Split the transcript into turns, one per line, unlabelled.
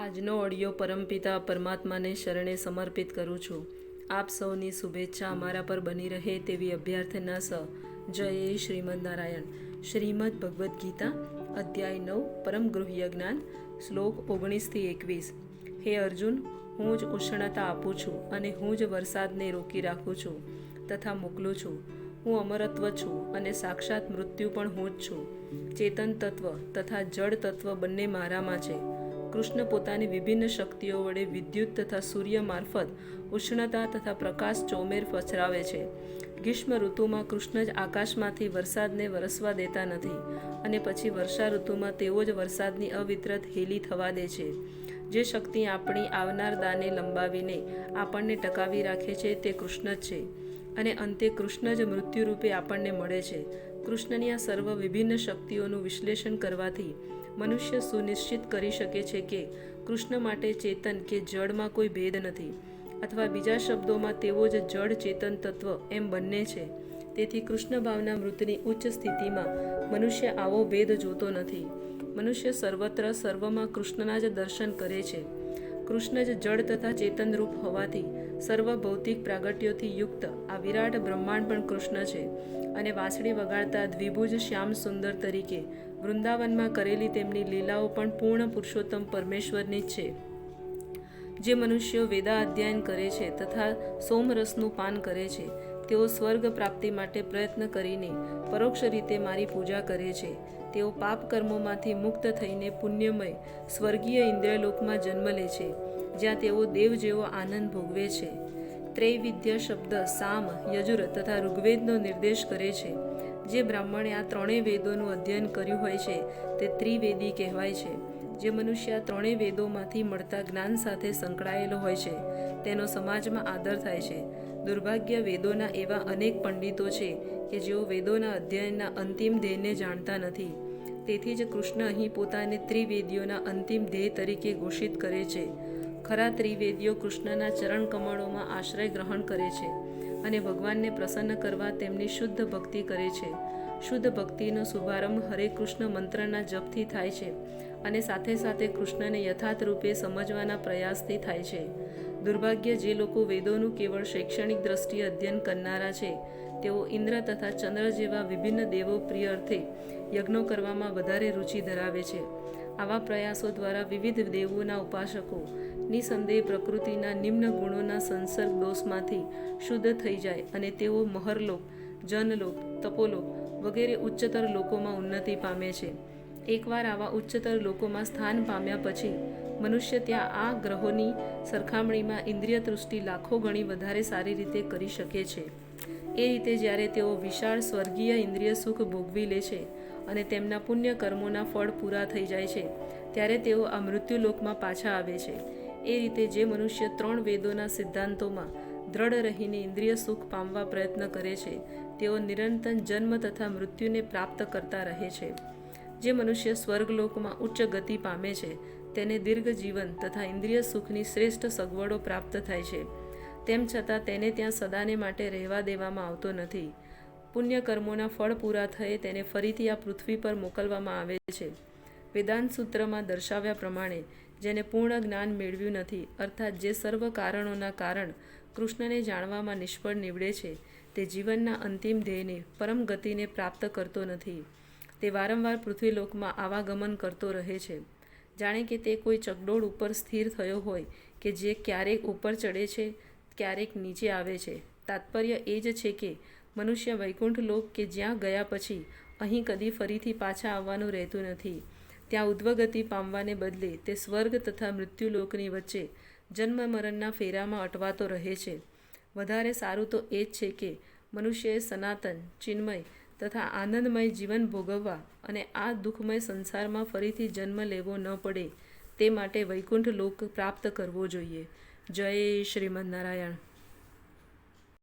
આજનો ઓડિયો પરમપિતા પરમાત્માને શરણે સમર્પિત કરું છું. આપ સૌની શુભેચ્છા અમારા પર બની રહે તેવી અભ્યર્થના સહ જય શ્રીમદ નારાયણ. શ્રીમદ ભગવદ્ ગીતા અધ્યાય 9 પરમ ગૃહ્ય જ્ઞાન શ્લોક 19-21. હે અર્જુન, હું જ ઉષ્ણતા આપું છું અને હું જ વરસાદને રોકી રાખું છું તથા મોકલું છું. હું અમરત્વ છું અને સાક્ષાત મૃત્યુ પણ હું જ છું. ચેતન તત્વ તથા જળ તત્વ બંને મારામાં છે. કૃષ્ણ પોતાની વિભિન્ન શક્તિઓ વડે વિદ્યુત તથા સૂર્ય મારફત ઉષ્ણતા તથા પ્રકાશ ચોમેર પસરાવે છે. ગ્રીષ્મ ઋતુમાં કૃષ્ણ જ આકાશમાંથી વરસાદને વરસવા દેતા નથી અને પછી વર્ષા ઋતુમાં તેઓ જ વરસાદની અવિરત હેલી થવા દે છે. જે શક્તિ આપણી આવનાર દાને લંબાવીને આપણને ટકાવી રાખે છે તે કૃષ્ણ જ છે અને અંતે કૃષ્ણ જ મૃત્યુરૂપે આપણને મળે છે. કૃષ્ણની આ સર્વ વિભિન્ન શક્તિઓનું વિશ્લેષણ કરવાથી મનુષ્ય સુનિશ્ચિત કરી શકે છે કે કૃષ્ણ માટે ચેતન કે જળમાં કોઈ ભેદ નથી, અથવા બીજા શબ્દોમાં તેઓ જ જળ ચેતન તત્વ એમ બંને છે. તેથી કૃષ્ણ ભાવના મૃતની ઉચ્ચ સ્થિતિમાં મનુષ્ય આવો ભેદ જોતો નથી. મનુષ્ય સર્વત્ર સર્વમાં કૃષ્ણના જ દર્શન કરે છે. કૃષ્ણ જ જળ તથા ચેતનરૂપ હોવાથી સર્વ ભૌતિક પ્રાગટ્યોથી યુક્ત આ વિરાટ બ્રહ્માંડ પણ કૃષ્ણ છે અને વાંસળી વગાડતા દ્વિભુજ શ્યામ સુંદર તરીકે વૃંદાવનમાં કરેલી તેમની લીલાઓ પણ પૂર્ણ પુરુષોત્તમ પરમેશ્વરની જ છે. જે મનુષ્યો વેદા અધ્યયન કરે છે તથા સોમરસનું પાન કરે છે તેઓ સ્વર્ગ પ્રાપ્તિ માટે પ્રયત્ન કરીને પરોક્ષ રીતે મારી પૂજા કરે છે. તેઓ પાપ કર્મોમાંથી મુક્ત થઈને પુણ્યમય સ્વર્ગીય ઇન્દ્રિયલોકમાં જન્મ લે છે, જ્યાં તેઓ દેવ જેવો આનંદ ભોગવે છે. ત્રૈવિધ્ય શબ્દ સામ, યજુર તથા ઋગ્વેદનો નિર્દેશ કરે છે. જે બ્રાહ્મણે આ ત્રણેય વેદોનું અધ્યયન કર્યું હોય છે તે ત્રિવેદી કહેવાય છે. જે મનુષ્ય આ ત્રણેય વેદોમાંથી મળતા જ્ઞાન સાથે સંકળાયેલો હોય છે તેનો સમાજમાં આદર થાય છે. દુર્ભાગ્ય વેદોના એવા અનેક પંડિતો છે કે જેઓ વેદોના અધ્યયનના અંતિમ ધ્યેયને જાણતા નથી. તેથી જ કૃષ્ણ અહીં પોતાને ત્રિવેદીઓના અંતિમ ધ્યેય તરીકે ઘોષિત કરે છે. ખરા ત્રિવેદીઓ કૃષ્ણના ચરણ કમળોમાં આશ્રય ગ્રહણ કરે છે અને ભગવાનને પ્રસન્ન કરવા તેમની શુદ્ધ ભક્તિ કરે છે. શુદ્ધ ભક્તિનો શુભારંભ હરે કૃષ્ણ મંત્રના જપથી થાય છે અને સાથે સાથે કૃષ્ણને યથાર્થ રૂપે સમજવાના પ્રયાસથી થાય છે. દુર્ભાગ્ય જે લોકો વેદોનું કેવળ શૈક્ષણિક દ્રષ્ટિએ અધ્યયન કરનારા છે તેઓ ઇન્દ્ર તથા ચંદ્ર જેવા વિભિન્ન દેવો પ્રિય અર્થે યજ્ઞો કરવામાં વધારે રુચિ ધરાવે છે. આવા પ્રયાસો દ્વારા વિવિધ દેવોના ઉપાસકો નિસંદેહ પ્રકૃતિના નિમ્ન ગુણોના સંસર્ગ દોષમાંથી શુદ્ધ થઈ જાય અને તેઓ મહરલોક, જનલોક, તપોલોક વગેરે ઉચ્ચતર લોકોમાં ઉન્નતિ પામે છે. એકવાર આવા ઉચ્ચતર લોકોમાં સ્થાન પામ્યા પછી મનુષ્ય ત્યાં આ ગ્રહોની સરખામણીમાં ઇન્દ્રિય તૃષ્ટિ લાખો ગણી વધારે સારી રીતે કરી શકે છે. એ રીતે જ્યારે તેઓ વિશાળ સ્વર્ગીય ઇન્દ્રિય સુખ ભોગવી લે છે અને તેમના પુણ્ય કર્મોના ફળ પૂરા થઈ જાય છે ત્યારે તેઓ આ મૃત્યુલોકમાં પાછા આવે છે. એ રીતે જે મનુષ્ય ત્રણ વેદોના સિદ્ધાંતોમાં દ્રઢ રહીને ઇન્દ્રિય સુખ પામવા પ્રયત્ન કરે છે તેઓ નિરંતર જન્મ તથા મૃત્યુને પ્રાપ્ત કરતા રહે છે. જે મનુષ્ય સ્વર્ગલોકમાં ઉચ્ચ ગતિ પામે છે તેને દીર્ઘ જીવન તથા ઇન્દ્રિય સુખની શ્રેષ્ઠ સગવડો પ્રાપ્ત થાય છે. તેમ છતાં તેને ત્યાં સદાને માટે રહેવા દેવામાં આવતો નથી. પુણ્ય કર્મોના ફળ પૂરા થયે તેને ફરીથી આ પૃથ્વી પર મોકલવામાં આવે છે. વેદાંત સૂત્રમાં દર્શાવ્યા પ્રમાણે જેને પૂર્ણ જ્ઞાન મેળવ્યું નથી, અર્થાત જે સર્વ કારણોના કારણ કૃષ્ણને જાણવામાં નિષ્ફળ નીવડે છે, તે જીવનના અંતિમ ધ્યેયને પરમ ગતિને પ્રાપ્ત કરતો નથી. તે વારંવાર પૃથ્વીલોકમાં આવાગમન કરતો રહે છે, જાણે કે તે કોઈ ચકડોળ ઉપર સ્થિર થયો હોય કે જે ક્યારેક ઉપર ચડે છે, ક્યારેક નીચે આવે છે. તાત્પર્ય એ જ છે કે મનુષ્ય વૈકુંઠ લોક કે જ્યાં ગયા પછી અહીં કદી ફરીથી પાછા આવવાનું રહેતું નથી. ત્યાં ઉદ્વગતિ પામવાને બદલે તે સ્વર્ગ તથા મૃત્યુલોકની વચ્ચે જન્મ મરણના ફેરામાં અટવાતો રહે છે. વધારે સારું તો એ જ છે કે મનુષ્યએ સનાતન, ચિન્મય તથા આનંદમય જીવન ભોગવવા અને આ દુઃખમય સંસારમાં ફરીથી જન્મ લેવો ન પડે તે માટે વૈકુંઠ લોક પ્રાપ્ત કરવો જોઈએ. જય શ્રીમદ નારાયણ.